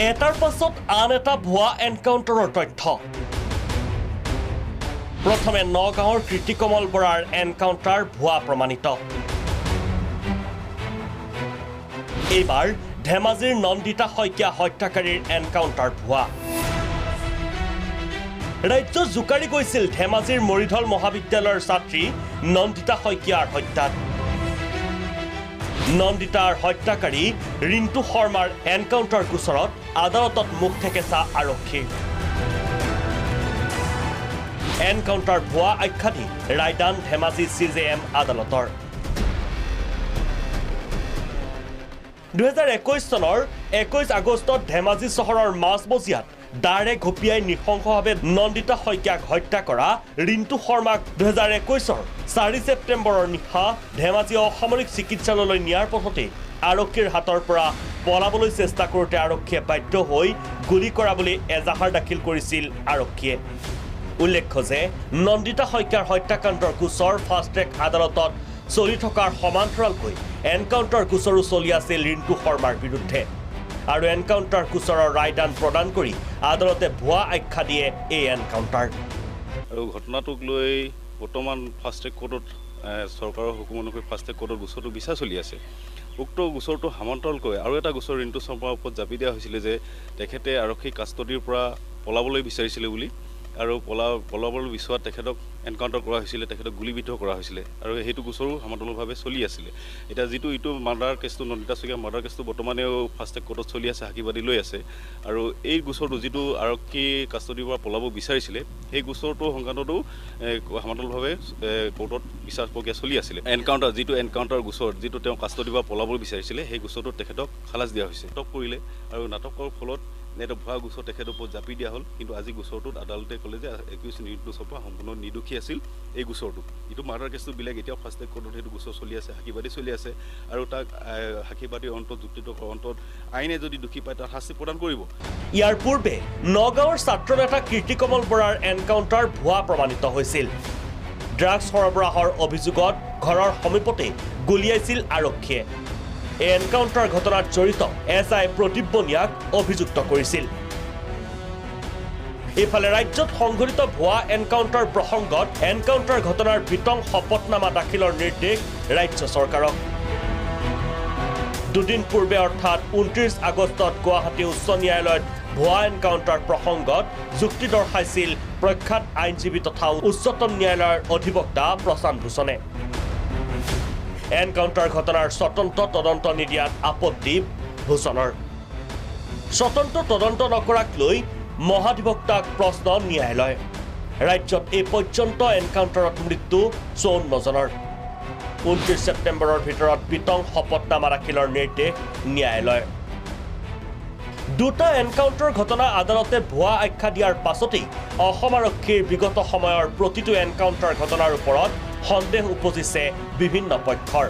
এটাৰ পাছত আন এটা ভুৱা এনকাউণ্টাৰৰ তথ্য প্ৰথমে নগাঁৱৰ কৃতিকমল বৰাৰ এনকাউণ্টাৰ ভুৱা প্ৰমাণিত এইবাৰ ধেমাজিৰ নন্দিতা শইকীয়া হত্যাকাৰীৰ এনকাউণ্টাৰ ভুৱা ৰাজ্য জোকাৰি গৈছিল ধেমাজিৰ মৰিধল মহাবিদ্যালয়ৰ ছাত্ৰী নন্দিতা শইকীয়াৰ হত্যাত নন্দিতাৰ হত্যাকাৰী ৰিন্তু শৰ্মাৰ এনকাউণ্টাৰ গোচৰত আদালতত মুখ থেকেচা আৰক্ষী এনকাউণ্টাৰ ভুৱা আখ্যা দি ৰায়দান ধেমাজি CJM আদালতৰ 2021 চনৰ 21 আগষ্টত ধেমাজি চহৰৰ মাজমজিয়াত দাৰে ঘপিয়াই নিশংসভাৱে নন্দিতা শইকীয়াক হত্যা কৰা ৰিন্তু শৰ্মাক 2021 4 ছেপ্টেম্বৰৰ নিশা ধেমাজি অসামৰিক চিকিৎসালয়লৈ নিয়াৰ পথতে আৰক্ষীৰ হাতৰ পৰা পলাবলৈ চেষ্টা কৰোঁতে আৰক্ষীয়ে বাধ্য হৈ গুলি কৰা বুলি এজাহাৰ দাখিল কৰিছিল আৰক্ষীয়ে উল্লেখ্য যে নন্দিতা শইকীয়াৰ হত্যাকাণ্ডৰ গোচৰ ফাষ্ট ট্ৰেক আদালতত চলি থকাৰ সমান্তৰালকৈ এনকাউণ্টাৰ গোচৰো চলি আছিল ৰিন্তু শৰ্মাৰ বিৰুদ্ধে আৰু এনকাউণ্টাৰ গোচৰৰ ৰায়দান প্ৰদান কৰি আদালতে ভুৱা আখ্যা দিয়ে এই এনকাউণ্টাৰ আৰু ঘটনাটোক লৈ বৰ্তমান ফাষ্ট ট্ৰেক কোৰ্টত চৰকাৰৰ হুকুম অনুসৰি ফাষ্ট ট্ৰেক কোৰ্টৰ গোচৰটো বিচাৰ চলি আছে উক্ত গোচৰটো সমান্তৰালকৈ আৰু এটা গোচৰ ৰিন্তু শৰ্মাৰ ওপৰত জাপি দিয়া হৈছিলে যে তেখেতে আৰক্ষী কাষ্টডিৰ পৰা পলাবলৈ বিচাৰিছিলে বুলি আৰু পলাবলৈ বিচৰাত তেখেতক এনকাউণ্টাৰ কৰা হৈছিলে তেখেতক গুলিবিদ্ধ কৰা হৈছিলে আৰু সেইটো গোচৰো সমান্তৰালভাৱে চলি আছিলে এতিয়া যিটো ইটো মাৰ্ডাৰ কেছটো নন্দিতা শইকীয়া মাৰ্ডাৰ কেছটো বৰ্তমানেও ফাষ্ট ট্ৰেক কোৰ্টত চলি আছে সাক্ষীবাদী লৈ আছে আৰু এই গোচৰটো যিটো আৰক্ষী কাষ্টডিৰ পৰা পলাব বিচাৰিছিলে সেই গোচৰটো সংক্ৰান্ততো সমান্তৰালভাৱে কোৰ্টত বিচাৰ প্ৰক্ৰিয়া চলি আছিলে এনকাউণ্টাৰ গোচৰ যিটো তেওঁ কাষ্টডিৰ পৰা পলাবলৈ বিচাৰিছিলে সেই গোচৰটো তেখেতক খালাচ দিয়া হৈছে নাটক কৰিলে আৰু নাটকৰ ফলত এটা ভুৱা গোচৰ তেখেতৰ ওপৰত জাপি দিয়া হ'ল কিন্তু আজি গোচৰটোত আদালতে ক'লে যে 21 ৰিন্তু শৰ্মা সম্পূৰ্ণ নিৰ্দোষী আছিল এই গোচৰটো ইটো মাৰ্ডাৰ কেছটো বেলেগ এতিয়াও ফাষ্ট ট্ৰেক কোৰ্টত সেইটো গোচৰ চলি আছে সাক্ষীবাদী চলি আছে আৰু তাক সাক্ষীবাদীৰ অন্তত যুক্তিতৰ্কৰ অন্তত আইনে যদি দোষী পায় তাক শাস্তি প্ৰদান কৰিব ইয়াৰ পূৰ্বে নগাঁৱৰ ছাত্ৰ নেতা কৃতিকমল বৰাৰ এনকাউণ্টাৰ ভুৱা প্ৰমাণিত হৈছিল ড্ৰাগছ সৰবৰাহৰ অভিযোগত ঘৰৰ সমীপতে গুলিয়াইছিল আৰক্ষীয়ে এই এনকাউণ্টাৰ ঘটনাত জড়িত SI প্ৰদীপ বনিয়াক অভিযুক্ত কৰিছিল ইফালে ৰাজ্যত সংঘটিত ভুৱা এনকাউণ্টাৰ প্ৰসংগত এনকাউণ্টাৰ ঘটনাৰ বিতং শপতনামা দাখিলৰ নিৰ্দেশ ৰাজ্য চৰকাৰক দুদিন পূৰ্বে অৰ্থাৎ 29 আগষ্টত গুৱাহাটী উচ্চ ন্যায়ালয়ত ভুৱা এনকাউণ্টাৰ প্ৰসংগত যুক্তি দৰ্শাইছিল প্ৰখ্যাত আইনজীৱী তথা উচ্চতম ন্যায়ালয়ৰ অধিবক্তা প্ৰশান্ত ভূষণে এনকাউণ্টাৰ ঘটনাৰ স্বতন্ত্ৰ তদন্ত নিদিয়াত আপত্তি ভূষণৰ স্বতন্ত্ৰ তদন্ত নকৰাক লৈ মহাধিবক্তাক প্ৰশ্ন ন্যায়ালয় ৰাজ্যত এই পৰ্যন্ত এনকাউণ্টাৰত মৃত্যু 54 জনৰ 29 ছেপ্টেম্বৰৰ ভিতৰত বিতং শপতনামা দাখিলৰ নিৰ্দেশ ন্যায়ালয় দুটা এনকাউণ্টাৰ ঘটনা আদালতে ভুৱা আখ্যা দিয়াৰ পাছতেই অসম আৰক্ষীৰ বিগত সময়ৰ প্ৰতিটো এনকাউণ্টাৰ ঘটনাৰ ওপৰত সন্দেহ উপজিছে বিভিন্ন পক্ষৰ